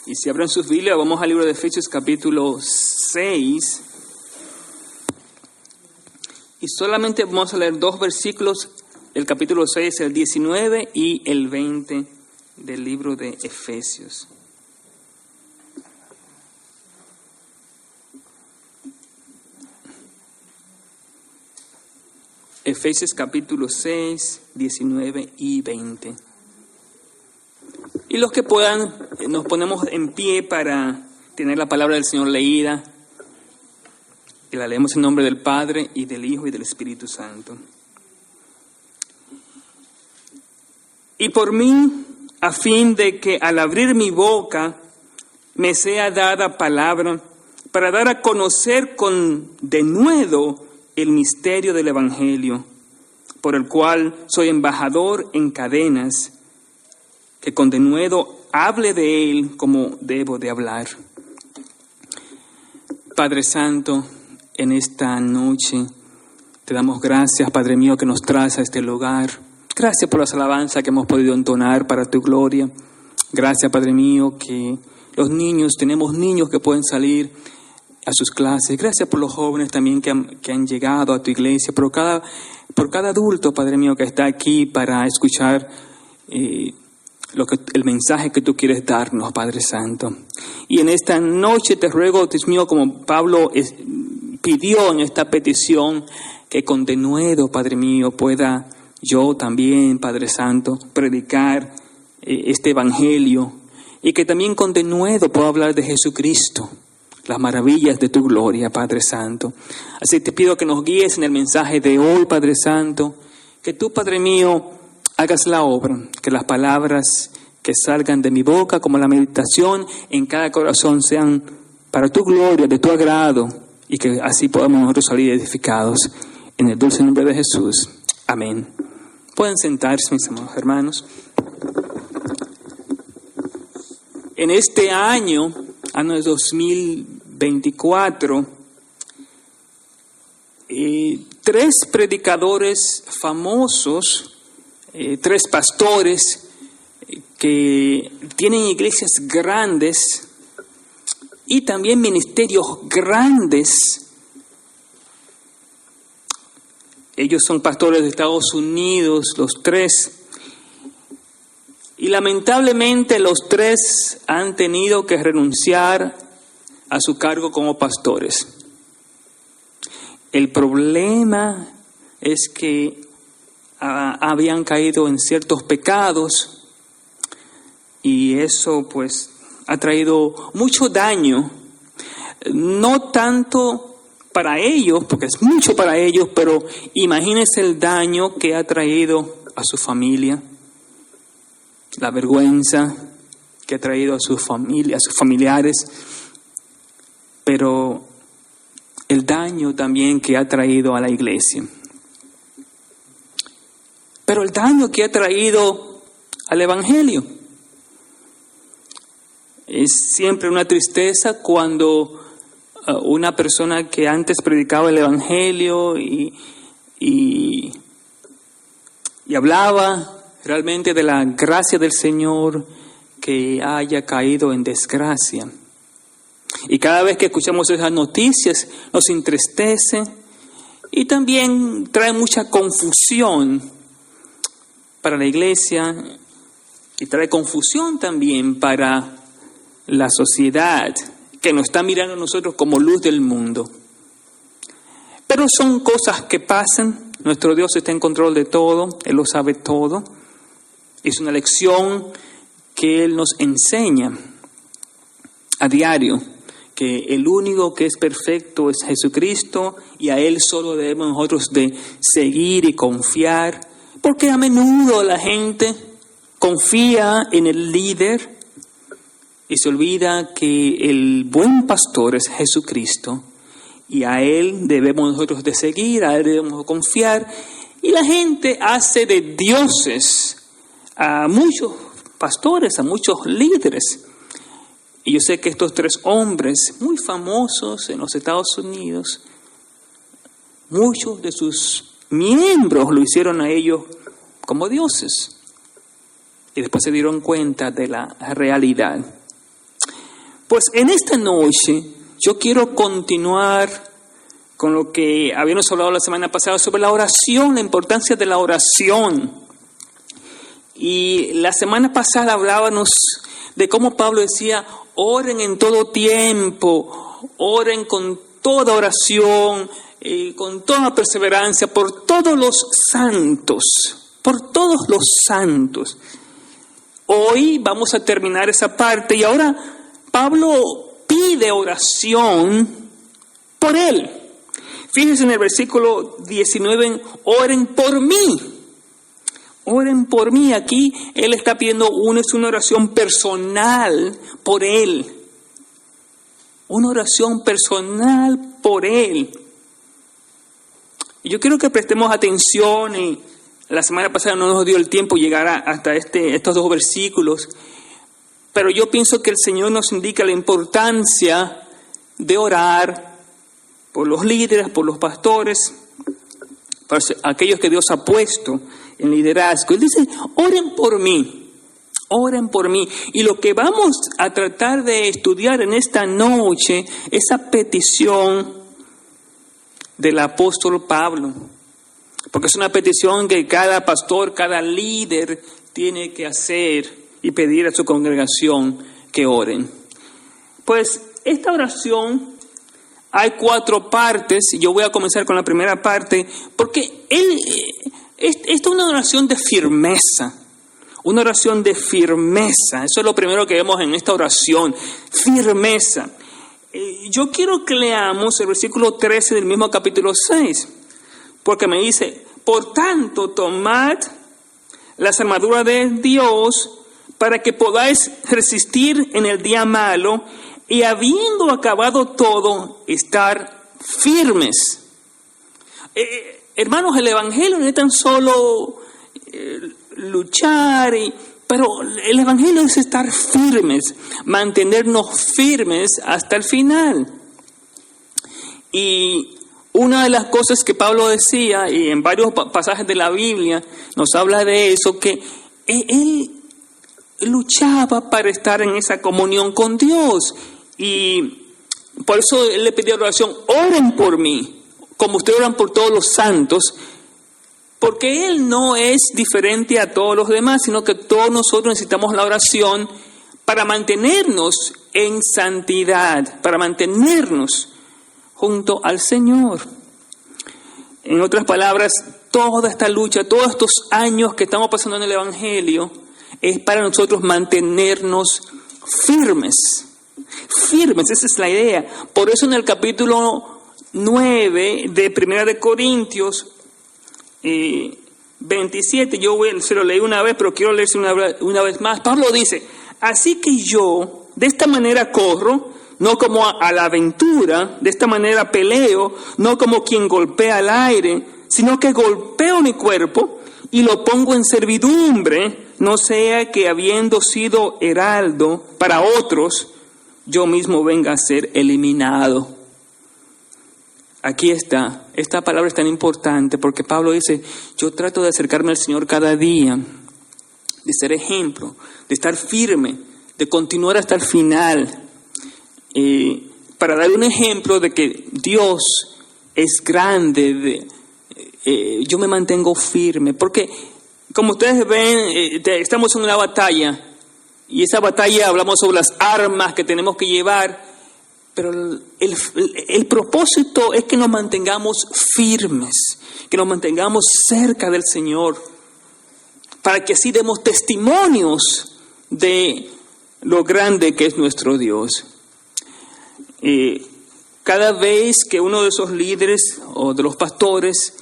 Y si abren sus Biblias, vamos al libro de Efesios capítulo 6. Y solamente vamos a leer 2 versículos, el capítulo 6, el 19 y el 20 del libro de Efesios. Efesios capítulo 6, 19 y 20. Y los que puedan, nos ponemos en pie para tener la palabra del Señor leída. Y la leemos en nombre del Padre, y del Hijo, y del Espíritu Santo. Y por mí, a fin de que al abrir mi boca me sea dada palabra para dar a conocer con denuedo el misterio del Evangelio, por el cual soy embajador en cadenas, que con denuedo hable de él como debo de hablar. Padre Santo, en esta noche te damos gracias, Padre mío, que nos traes a este lugar. Gracias por las alabanzas que hemos podido entonar para tu gloria. Gracias, Padre mío, que tenemos niños que pueden salir a sus clases. Gracias por los jóvenes también que han llegado a tu iglesia, por cada adulto, Padre mío, que está aquí para escuchar el mensaje que tú quieres darnos, Padre Santo. Y en esta noche te ruego, Dios mío, como Pablo pidió en esta petición, que con denuedo, Padre mío, pueda yo también, Padre Santo, predicar este evangelio, y que también con denuedo pueda hablar de Jesucristo, las maravillas de tu gloria, Padre Santo. Así te pido que nos guíes en el mensaje de hoy, Padre Santo, que tú, Padre mío, hagas la obra, que las palabras que salgan de mi boca, como la meditación en cada corazón, sean para tu gloria, de tu agrado, y que así podamos nosotros salir edificados. En el dulce nombre de Jesús. Amén. Pueden sentarse, mis amados hermanos. En este año de 2024, 3 predicadores famosos, 3 pastores que tienen iglesias grandes y también ministerios grandes. Ellos son pastores de Estados Unidos, los 3. Y lamentablemente los 3 han tenido que renunciar a su cargo como pastores. El problema es que habían caído en ciertos pecados, y eso pues ha traído mucho daño, no tanto para ellos, porque es mucho para ellos, pero imagínense el daño que ha traído a su familia, la vergüenza que ha traído a su familia, a sus familiares, pero el daño también que ha traído a la iglesia. Pero el daño que ha traído al Evangelio. Es siempre una tristeza cuando una persona que antes predicaba el Evangelio y hablaba realmente de la gracia del Señor, que haya caído en desgracia. Y cada vez que escuchamos esas noticias nos entristece y también trae mucha confusión para la iglesia, y trae confusión también para la sociedad, que nos está mirando a nosotros como luz del mundo. Pero son cosas que pasan. Nuestro Dios está en control de todo, Él lo sabe todo. Es una lección que Él nos enseña a diario, que el único que es perfecto es Jesucristo, y a Él solo debemos nosotros de seguir y confiar, porque a menudo la gente confía en el líder y se olvida que el buen pastor es Jesucristo, y a Él debemos nosotros de seguir, a Él debemos confiar. Y la gente hace de dioses a muchos pastores, a muchos líderes. Y yo sé que estos 3 hombres muy famosos en los Estados Unidos, muchos de sus miembros lo hicieron a ellos como dioses. Y después se dieron cuenta de la realidad. Pues en esta noche yo quiero continuar con lo que habíamos hablado la semana pasada sobre la oración, la importancia de la oración. Y la semana pasada hablábamos de cómo Pablo decía, oren en todo tiempo, oren con toda oración, con toda perseverancia, por todos los santos, por todos los santos. Hoy vamos a terminar esa parte y ahora Pablo pide oración por él. Fíjense en el versículo 19, oren por mí. Oren por mí. Aquí él está pidiendo una oración personal por él. Una oración personal por él. Y yo quiero que prestemos atención. Y la semana pasada no nos dio el tiempo llegar hasta estos dos versículos. Pero yo pienso que el Señor nos indica la importancia de orar por los líderes, por los pastores, por aquellos que Dios ha puesto en liderazgo. Él dice, oren por mí, oren por mí. Y lo que vamos a tratar de estudiar en esta noche, esa petición del apóstol Pablo. Porque es una petición que cada pastor, cada líder tiene que hacer y pedir a su congregación que oren. Pues esta oración hay 4 partes, y yo voy a comenzar con la primera parte, porque esta es una oración de firmeza. Una oración de firmeza. Eso es lo primero que vemos en esta oración. Firmeza. Yo quiero que leamos el versículo 13 del mismo capítulo 6. Porque me dice, por tanto, tomad las armaduras de Dios para que podáis resistir en el día malo y habiendo acabado todo, estar firmes. Hermanos, el Evangelio no es tan solo luchar, pero el Evangelio es estar firmes, mantenernos firmes hasta el final. Y una de las cosas que Pablo decía, y en varios pasajes de la Biblia nos habla de eso, que él luchaba para estar en esa comunión con Dios. Y por eso él le pidió oración, oren por mí, como ustedes oran por todos los santos, porque él no es diferente a todos los demás, sino que todos nosotros necesitamos la oración para mantenernos en santidad, para mantenernos junto al Señor. En otras palabras, toda esta lucha, todos estos años que estamos pasando en el Evangelio, es para nosotros mantenernos firmes. Firmes, esa es la idea. Por eso en el capítulo 9 de 1 de Corintios 27, se lo leí una vez, pero quiero leerse una vez más. Pablo dice, así que yo de esta manera corro, no como a la aventura, de esta manera peleo, no como quien golpea al aire, sino que golpeo mi cuerpo y lo pongo en servidumbre, no sea que habiendo sido heraldo para otros, yo mismo venga a ser eliminado. Aquí está, esta palabra es tan importante porque Pablo dice, yo trato de acercarme al Señor cada día, de ser ejemplo, de estar firme, de continuar hasta el final, para dar un ejemplo de que Dios es grande, yo me mantengo firme, porque como ustedes ven, estamos en una batalla, y esa batalla hablamos sobre las armas que tenemos que llevar, pero el propósito es que nos mantengamos firmes, que nos mantengamos cerca del Señor, para que así demos testimonios de lo grande que es nuestro Dios. Cada vez que uno de esos líderes o de los pastores,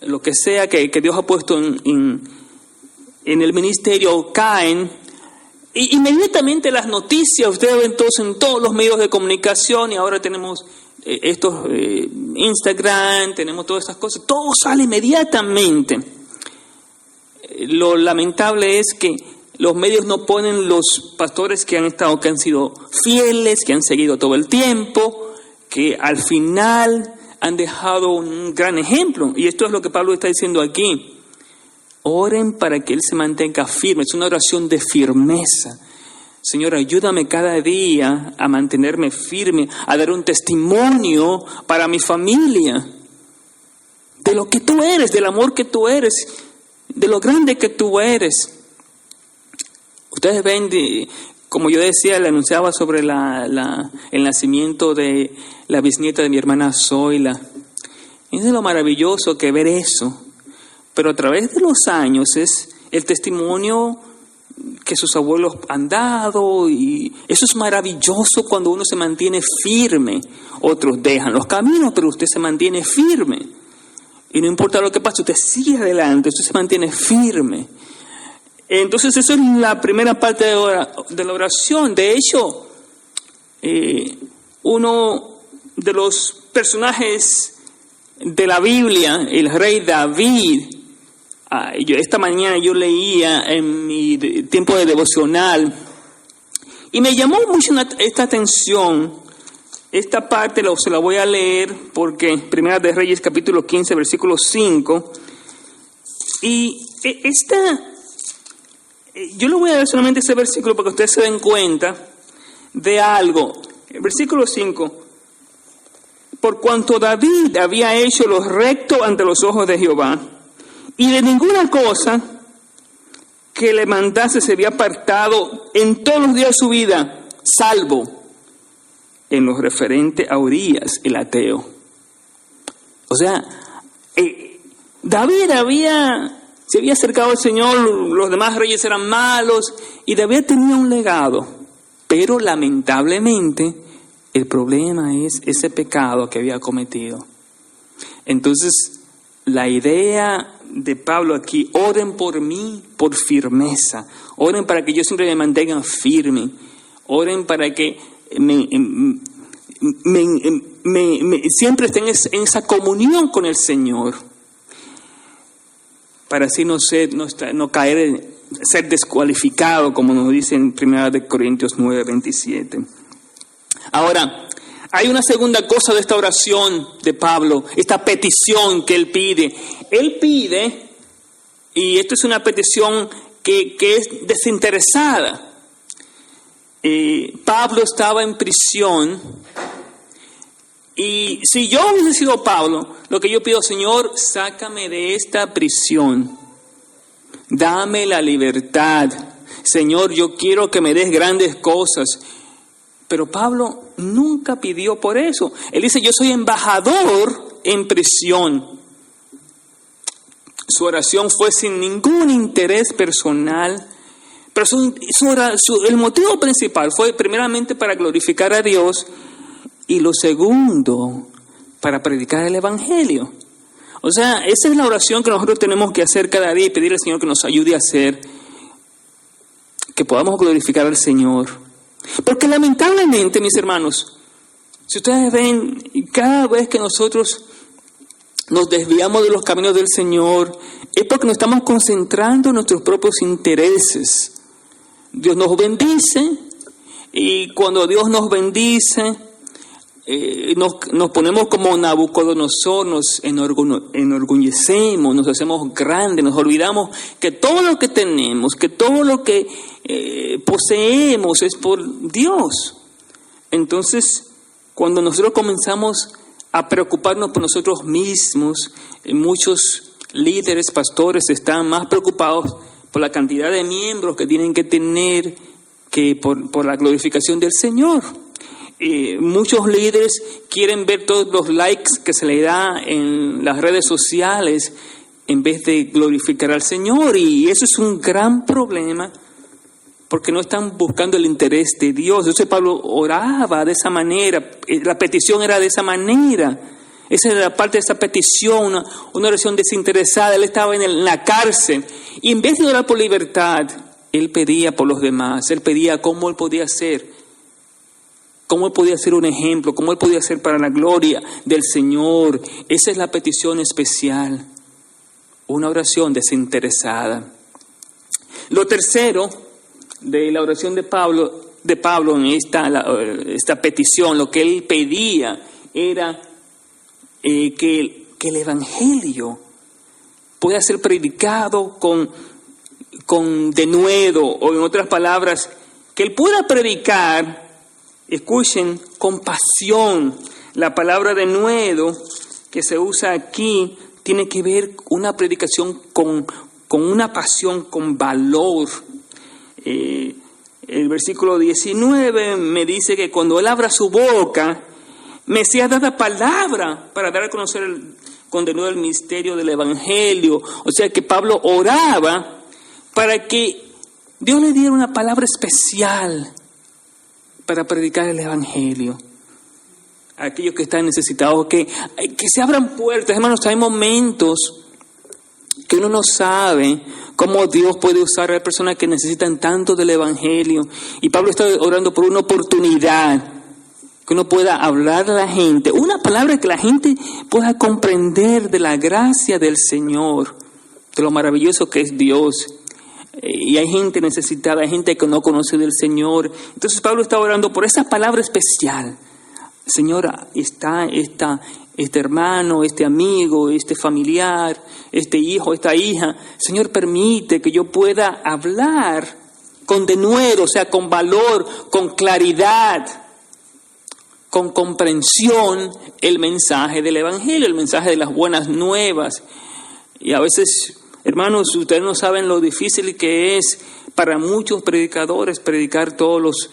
lo que sea que Dios ha puesto en el ministerio, caen, inmediatamente las noticias, ustedes ven todos en todos los medios de comunicación, y ahora tenemos Instagram, tenemos todas estas cosas, todo sale inmediatamente. Lo lamentable es que los medios no ponen los pastores que han sido fieles, que han seguido todo el tiempo, que al final han dejado un gran ejemplo. Y esto es lo que Pablo está diciendo aquí. Oren para que él se mantenga firme. Es una oración de firmeza. Señor, ayúdame cada día a mantenerme firme, a dar un testimonio para mi familia de lo que tú eres, del amor que tú eres, de lo grande que tú eres. Ustedes ven, como yo decía, le anunciaba sobre el nacimiento de la bisnieta de mi hermana Zoila. Es lo maravilloso que ver eso. Pero a través de los años es el testimonio que sus abuelos han dado, y eso es maravilloso cuando uno se mantiene firme. Otros dejan los caminos, pero usted se mantiene firme. Y no importa lo que pase, usted sigue adelante, usted se mantiene firme. Entonces eso es la primera parte de la oración. De hecho, uno de los personajes de la Biblia, el rey David, esta mañana yo leía en mi tiempo de devocional y me llamó mucho esta atención. Esta parte se la voy a leer porque Primera de Reyes capítulo 15 versículo 5, y yo le voy a dar solamente ese versículo para que ustedes se den cuenta de algo. El versículo 5: por cuanto David había hecho lo recto ante los ojos de Jehová, y de ninguna cosa que le mandase se había apartado en todos los días de su vida, salvo en lo referente a Urías el ateo. O sea, David se había acercado al Señor, los demás reyes eran malos, y David tenía un legado. Pero lamentablemente el problema es ese pecado que había cometido. Entonces, la idea de Pablo aquí: oren por mí por firmeza, oren para que yo siempre me mantenga firme, oren para que siempre estén en esa comunión con el Señor, para así no caer en ser descualificado, como nos dice en 1 Corintios 9:27. Ahora, hay una segunda cosa de esta oración de Pablo, esta petición que él pide. Él pide, y esto es una petición que es desinteresada. Pablo estaba en prisión, y si yo hubiese sido Pablo, lo que yo pido: Señor, sácame de esta prisión, dame la libertad, Señor, yo quiero que me des grandes cosas. Pero Pablo nunca pidió por eso. Él dice: yo soy embajador en prisión. Su oración fue sin ningún interés personal, pero el motivo principal fue primeramente para glorificar a Dios, y lo segundo, para predicar el Evangelio. O sea, esa es la oración que nosotros tenemos que hacer cada día y pedir al Señor que nos ayude a hacer, que podamos glorificar al Señor. Porque lamentablemente, mis hermanos, si ustedes ven, cada vez que nosotros nos desviamos de los caminos del Señor, es porque nos estamos concentrando en nuestros propios intereses. Dios nos bendice, y cuando Dios nos bendice, nos ponemos como Nabucodonosor, nos enorgullecemos, nos hacemos grandes, nos olvidamos que todo lo que tenemos, que todo lo que poseemos es por Dios. Entonces, cuando nosotros comenzamos a preocuparnos por nosotros mismos, muchos líderes, pastores están más preocupados por la cantidad de miembros que tienen que tener que por la glorificación del Señor. Muchos líderes quieren ver todos los likes que se le da en las redes sociales en vez de glorificar al Señor, y eso es un gran problema porque no están buscando el interés de Dios. Entonces Pablo oraba de esa manera, la petición era de esa manera. Esa era la parte de esa petición, una oración desinteresada. Él estaba en la cárcel y en vez de orar por libertad, él pedía por los demás. Él pedía cómo él podía ser, cómo él podía ser un ejemplo, cómo él podía ser para la gloria del Señor. Esa es la petición especial, una oración desinteresada. Lo tercero de la oración de Pablo en esta petición, lo que él pedía era que el Evangelio pueda ser predicado con denuedo, o en otras palabras, que él pueda predicar, escuchen, con pasión. La palabra denuedo que se usa aquí tiene que ver una predicación con una pasión, con valor. El versículo 19 me dice que cuando él abra su boca, me sea dada palabra para dar a conocer el contenido del misterio del Evangelio. O sea que Pablo oraba para que Dios le diera una palabra especial para predicar el Evangelio a aquellos que están necesitados, que se abran puertas. Hermanos, hay momentos que uno no sabe cómo Dios puede usar a personas que necesitan tanto del Evangelio. Y Pablo está orando por una oportunidad, que uno pueda hablar a la gente, una palabra que la gente pueda comprender de la gracia del Señor, de lo maravilloso que es Dios. Y hay gente necesitada, hay gente que no conoce del Señor. Entonces Pablo está orando por esa palabra especial. Señora, está este hermano, este amigo, este familiar, este hijo, esta hija. Señor, permite que yo pueda hablar con denuedo, o sea, con valor, con claridad, con comprensión, el mensaje del Evangelio, el mensaje de las buenas nuevas. Y a veces, hermanos, ustedes no saben lo difícil que es para muchos predicadores predicar todas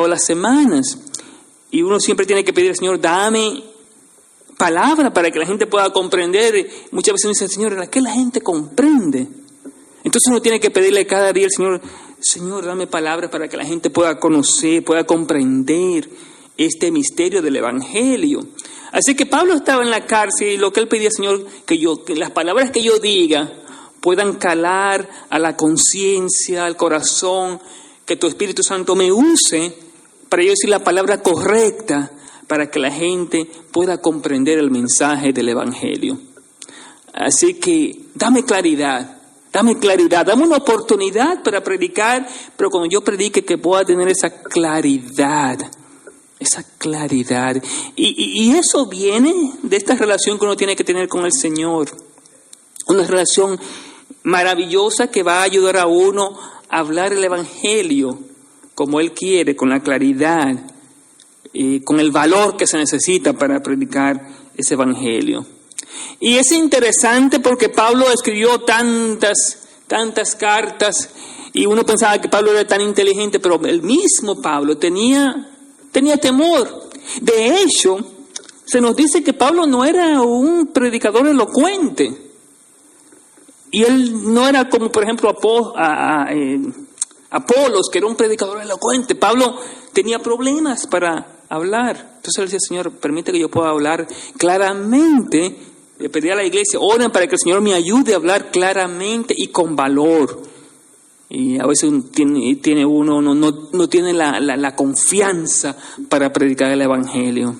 las semanas. Y uno siempre tiene que pedir al Señor, dame palabra para que la gente pueda comprender. Muchas veces uno dice, Señor, ¿a qué la gente comprende? Entonces uno tiene que pedirle cada día al Señor, Señor, dame palabra para que la gente pueda conocer, pueda comprender este misterio del Evangelio. Así que Pablo estaba en la cárcel y lo que él pedía, Señor, que las palabras que yo diga puedan calar a la conciencia, al corazón, que tu Espíritu Santo me use para yo decir la palabra correcta, para que la gente pueda comprender el mensaje del Evangelio. Así que dame claridad, dame una oportunidad para predicar, pero cuando yo predique que pueda tener esa claridad. Y eso viene de esta relación que uno tiene que tener con el Señor. Una relación maravillosa que va a ayudar a uno a hablar el Evangelio como Él quiere, con la claridad, con el valor que se necesita para predicar ese Evangelio. Y es interesante porque Pablo escribió tantas cartas y uno pensaba que Pablo era tan inteligente, pero el mismo Pablo tenía temor. De hecho, se nos dice que Pablo no era un predicador elocuente. Y él no era como, por ejemplo, Apolos, que era un predicador elocuente. Pablo tenía problemas para hablar. Entonces él decía, Señor, permite que yo pueda hablar claramente. Le pedí a la iglesia, oren para que el Señor me ayude a hablar claramente y con valor. Y a veces no tiene la confianza para predicar el Evangelio.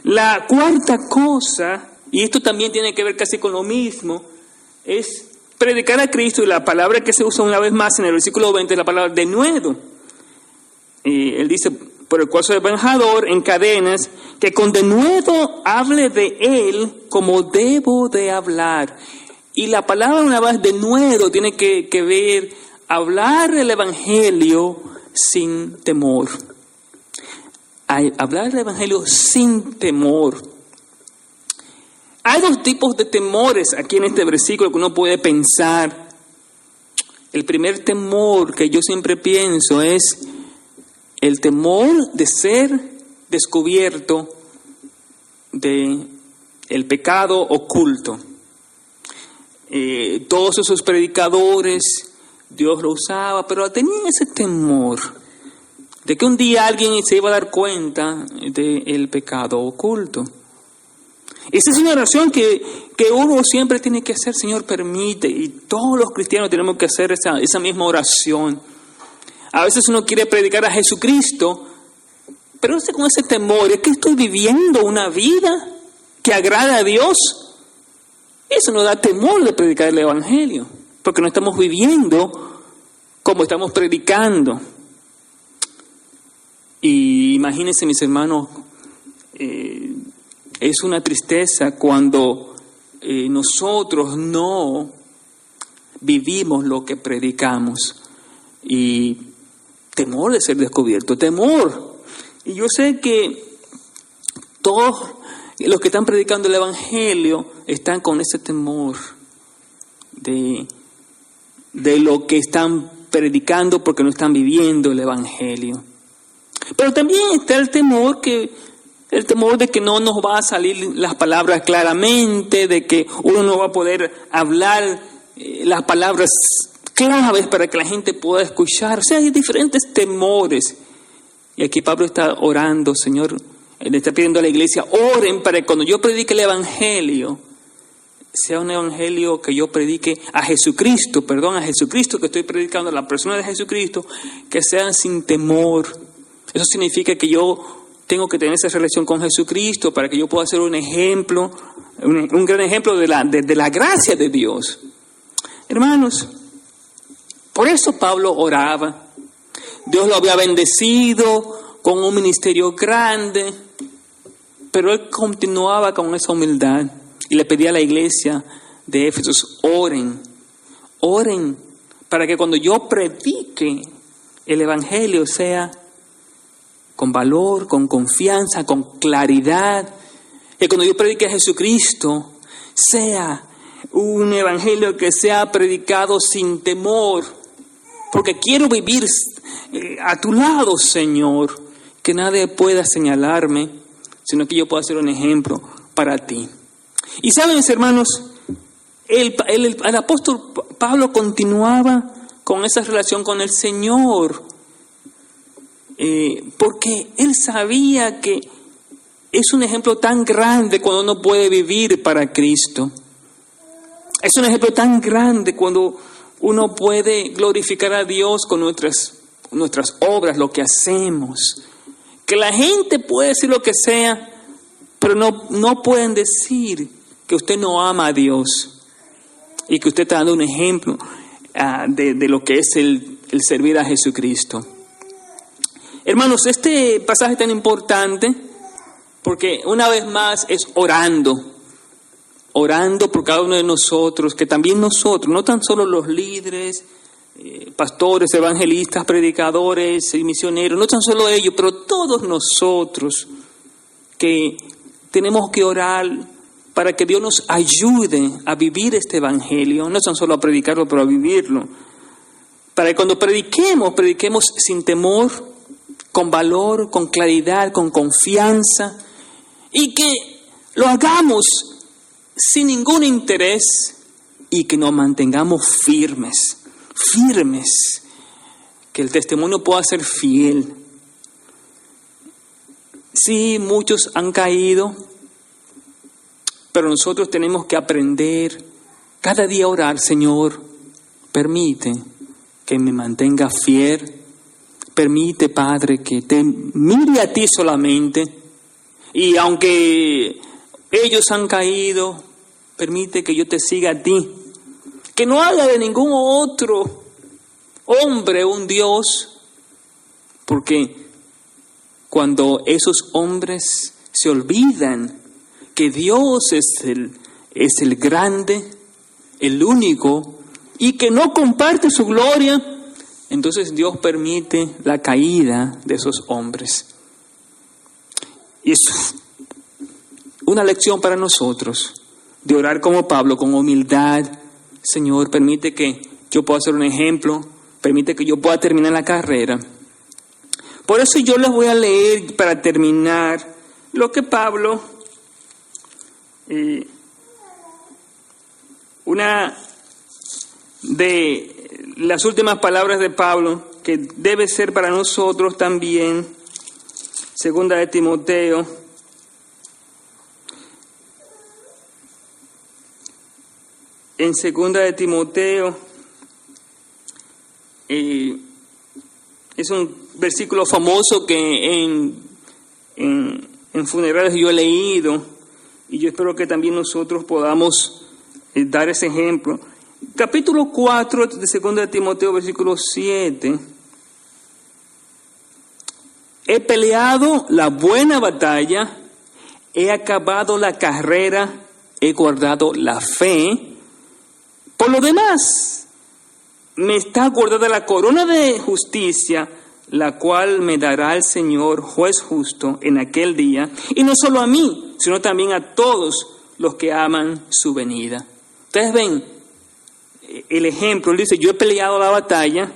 La cuarta cosa, y esto también tiene que ver casi con lo mismo, es predicar a Cristo, y la palabra que se usa una vez más en el versículo 20 es la palabra denuedo. Él dice, por el cual soy embajador en cadenas, que con denuedo hable de él como debo de hablar. Y la palabra una vez denuedo tiene que ver hablar el Evangelio sin temor. Hablar el Evangelio sin temor. Hay dos tipos de temores aquí en este versículo que uno puede pensar. El primer temor que yo siempre pienso es el temor de ser descubierto de el pecado oculto. Todos esos predicadores, Dios lo usaba, pero tenían ese temor de que un día alguien se iba a dar cuenta del pecado oculto. Esa es una oración que uno siempre tiene que hacer, Señor, permite, y todos los cristianos tenemos que hacer esa misma oración. A veces uno quiere predicar a Jesucristo, pero con ese temor, ¿es que estoy viviendo una vida que agrada a Dios? Eso nos da temor de predicar el Evangelio, porque no estamos viviendo como estamos predicando. Y imagínense, mis hermanos, es una tristeza cuando nosotros no vivimos lo que predicamos. Y temor de ser descubierto, temor. Y yo sé que todos los que están predicando el Evangelio están con ese temor de lo que están predicando porque no están viviendo el Evangelio. Pero también está el temor de que no nos va a salir las palabras claramente, de que uno no va a poder hablar las palabras claves para que la gente pueda escuchar. O sea, hay diferentes temores. Y aquí Pablo está orando, Señor, le está pidiendo a la iglesia, oren para que cuando yo predique el Evangelio, sea un Evangelio que yo predique a Jesucristo, que estoy predicando a la persona de Jesucristo, que sean sin temor. Eso significa que yo tengo que tener esa relación con Jesucristo para que yo pueda ser un ejemplo, un gran ejemplo de la gracia de Dios. Hermanos, por eso Pablo oraba. Dios lo había bendecido con un ministerio grande, pero él continuaba con esa humildad y le pedía a la iglesia de Éfeso, oren para que cuando yo predique el Evangelio sea con valor, con confianza, con claridad, que cuando yo predique a Jesucristo sea un Evangelio que sea predicado sin temor, porque quiero vivir a tu lado, Señor, que nadie pueda señalarme, sino que yo pueda ser un ejemplo para ti. Y saben, hermanos, el apóstol Pablo continuaba con esa relación con el Señor, porque él sabía que es un ejemplo tan grande cuando uno puede vivir para Cristo. Es un ejemplo tan grande cuando uno puede glorificar a Dios con nuestras obras, lo que hacemos. Que la gente puede decir lo que sea, pero no pueden decir que usted no ama a Dios y que usted está dando un ejemplo de lo que es el servir a Jesucristo. Hermanos, este pasaje es tan importante porque una vez más es orando por cada uno de nosotros, que también nosotros, no tan solo los líderes, pastores, evangelistas, predicadores y misioneros, no tan solo ellos, pero todos nosotros que tenemos que orar para que Dios nos ayude a vivir este evangelio, no tan solo a predicarlo, pero a vivirlo. Para que cuando prediquemos sin temor, con valor, con claridad, con confianza, y que lo hagamos sin ningún interés y que nos mantengamos firmes, que el testimonio pueda ser fiel. Sí, muchos han caído, pero nosotros tenemos que aprender cada día a orar, Señor, permite que me mantenga fiel, permite, Padre, que te mire a ti solamente, y aunque ellos han caído, permite que yo te siga a ti, que no haga de ningún otro hombre un Dios, porque cuando esos hombres se olvidan que Dios es el grande, el único, y que no comparte su gloria, entonces Dios permite la caída de esos hombres. Y es una lección para nosotros, de orar como Pablo, con humildad. Señor, permite que yo pueda ser un ejemplo, permite que yo pueda terminar la carrera. Por eso yo les voy a leer para terminar lo que Pablo, una de las últimas palabras de Pablo, que debe ser para nosotros también, segunda de Timoteo, en segunda de Timoteo, es un versículo famoso que en funerales yo he leído, y yo espero que también nosotros podamos dar ese ejemplo. Capítulo 4 de segunda de Timoteo, versículo 7. He peleado la buena batalla, he acabado la carrera, he guardado la fe. Por lo demás, me está guardada la corona de justicia, la cual me dará el Señor, juez justo, en aquel día, y no solo a mí, sino también a todos los que aman su venida. Ustedes ven el ejemplo, él dice, yo he peleado la batalla,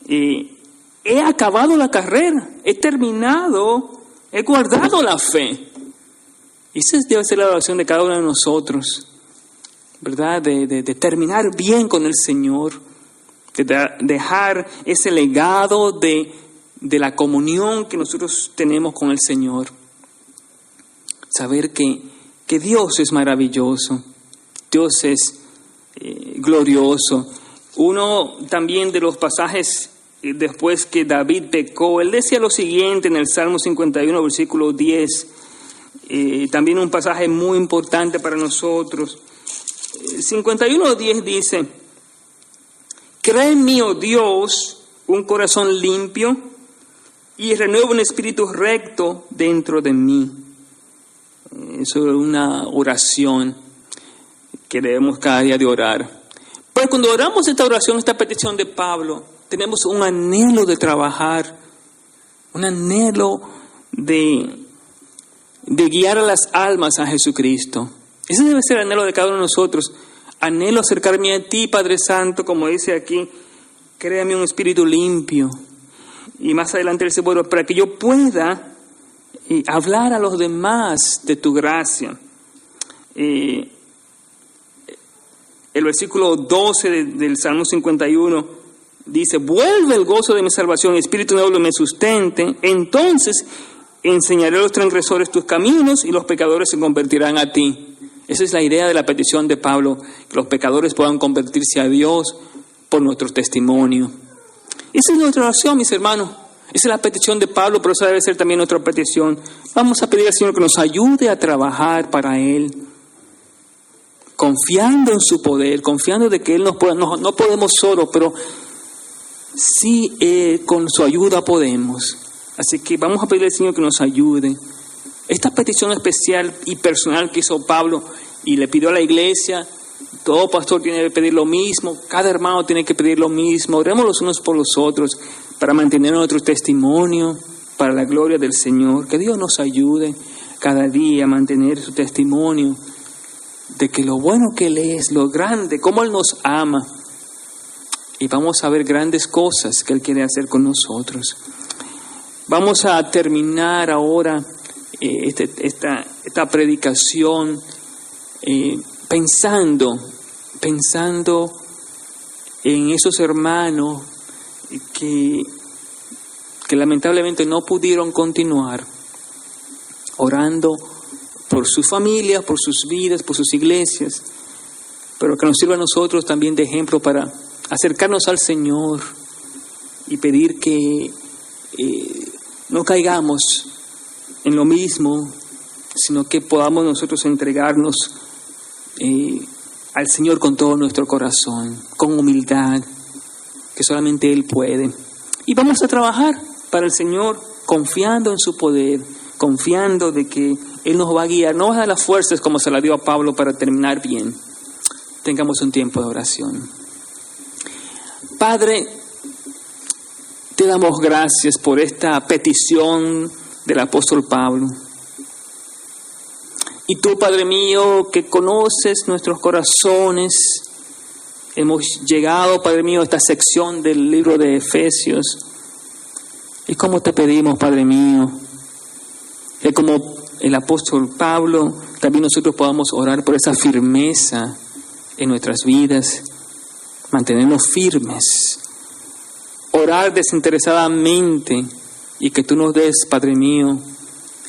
he acabado la carrera, he terminado, he guardado la fe. Y esa debe ser la oración de cada uno de nosotros, ¿verdad? De terminar bien con el Señor, de dejar ese legado de la comunión que nosotros tenemos con el Señor. Saber que Dios es maravilloso, Dios es glorioso. Uno también de los pasajes después que David pecó, él decía lo siguiente en el Salmo 51, versículo 10, también un pasaje muy importante para nosotros. 51:10 dice, crea en mí, oh Dios, un corazón limpio y renueva un espíritu recto dentro de mí. Eso es una oración que debemos cada día de orar. Pero cuando oramos esta oración, esta petición de Pablo, tenemos un anhelo de trabajar, un anhelo de guiar a las almas a Jesucristo. Ese debe ser el anhelo de cada uno de nosotros. Anhelo acercarme a ti, Padre Santo, como dice aquí, créame un espíritu limpio. Y más adelante él dice, bueno, para que yo pueda hablar a los demás de tu gracia. El versículo 12 del Salmo 51 dice, vuelve el gozo de mi salvación, espíritu nuevo me sustente, entonces enseñaré a los transgresores tus caminos y los pecadores se convertirán a ti. Esa es la idea de la petición de Pablo, que los pecadores puedan convertirse a Dios por nuestro testimonio. Esa es nuestra oración, mis hermanos. Esa es la petición de Pablo, pero esa debe ser también nuestra petición. Vamos a pedir al Señor que nos ayude a trabajar para Él, confiando en su poder, confiando de que Él no podemos solo, pero sí con su ayuda podemos. Así que vamos a pedirle al Señor que nos ayude. Esta petición especial y personal que hizo Pablo y le pidió a la iglesia, todo pastor tiene que pedir lo mismo, cada hermano tiene que pedir lo mismo. Oremos los unos por los otros para mantener nuestro testimonio para la gloria del Señor. Que Dios nos ayude cada día a mantener su testimonio de que lo bueno que Él es, lo grande, cómo Él nos ama. Y vamos a ver grandes cosas que Él quiere hacer con nosotros. Vamos a terminar ahora esta predicación pensando en esos hermanos que lamentablemente no pudieron continuar orando por sus familias, por sus vidas, por sus iglesias, pero que nos sirva a nosotros también de ejemplo para acercarnos al Señor y pedir que no caigamos en lo mismo, sino que podamos nosotros entregarnos al Señor con todo nuestro corazón, con humildad, que solamente Él puede. Y vamos a trabajar para el Señor, confiando en su poder, confiando de que Él nos va a guiar, no va a dar las fuerzas como se la dio a Pablo para terminar bien. Tengamos un tiempo de oración. Padre, te damos gracias por esta petición del apóstol Pablo. Y tú, Padre mío, que conoces nuestros corazones, hemos llegado, Padre mío, a esta sección del libro de Efesios. Y como te pedimos, Padre mío, que como el apóstol Pablo, también nosotros podamos orar por esa firmeza en nuestras vidas, mantenernos firmes, orar desinteresadamente y que tú nos des, Padre mío,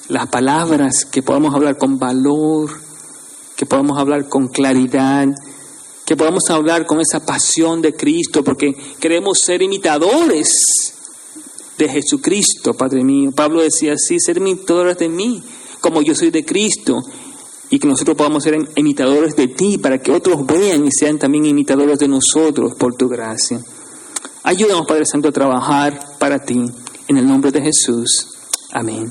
las palabras que podamos hablar con valor, que podamos hablar con claridad, que podamos hablar con esa pasión de Cristo, porque queremos ser imitadores de Jesucristo, Padre mío. Pablo decía así, ser imitadores de mí, como yo soy de Cristo, y que nosotros podamos ser imitadores de ti, para que otros vean y sean también imitadores de nosotros por tu gracia. Ayúdanos, Padre Santo, a trabajar para ti, en el nombre de Jesús. Amén.